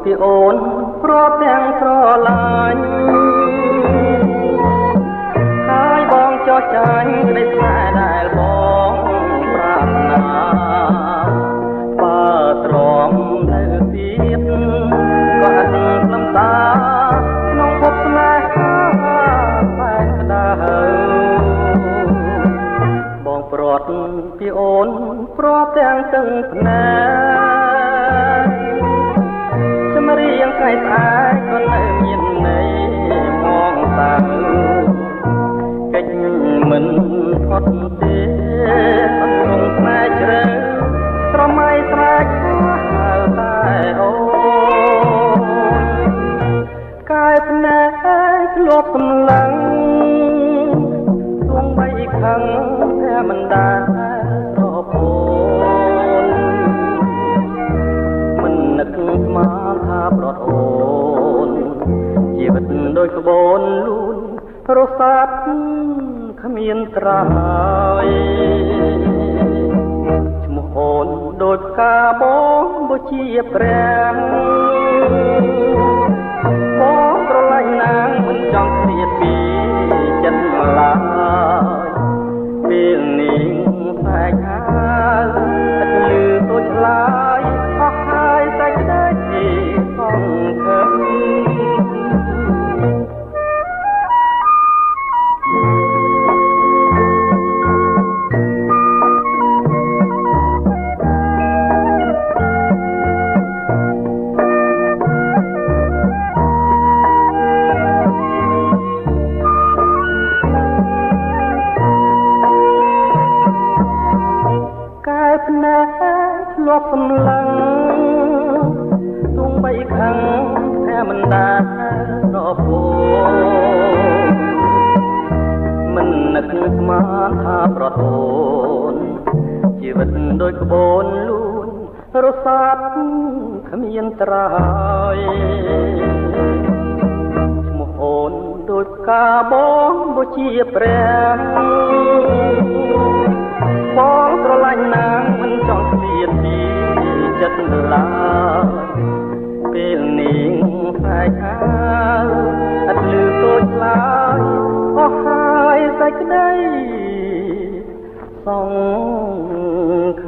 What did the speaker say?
ពីអូនព្រោះទាំងស្រឡាញ់ហើយបងចោះចាញ់ក្តីស្នេហ៍ដែលបងប្រាថ្នាបើទ្រាំនៅទៀតក៏អត់ខ្លឹមតាក្នុងភពស្នេហាបែកក្តៅបងព្រាត់ពីអូនព្រោះទាំងទឹកភ្នែកចម្រៀងថ្ងៃស្អែកក៏នៅមានន័យមកតាកិច្ចមិនផុតទេអត់ក្នុងស្នេហ៍ជ្រៅស្រមៃស្រែកហៅតែអូនកាយភ្នែកធ្លាប់សម្លឹងទងបីខឹងតែមិនដែលស្រពោនមិននឹកស្មានថាប្រត់អូនជីវិតដូចក្បូនលូនរសាត់គ្មានត្រើយឈ្មោះអូនដូចផ្កាបងបូជាព្រះបងស្រឡាញ់ណាងមិនចង់ឃ្លាតពីចិត្តឡើយពេលនេះផ្លែកហើអត់លឺដូចឡើយអស់ហើយតែក្តីសង្ឃឹមភ្នែកធ្លាប់សម្លឹងទងបីខឹងតែមិនដែលរពោមិននឹកស្មានថាប្រត់អូនជីវិតដូចក្បូនលូនរសាត់គ្មានត្រើយឈ្មោះអូនដូចផ្កាបងបូជាព្រះបងស្រឡាញ់ណាងមិនចង់ឃ្លាតពីចិត្តឡើយពេលនេះផ្លែកហើអត់លឺតូចឡើយអស់ហើយសេចក្តីសង្ឃឹម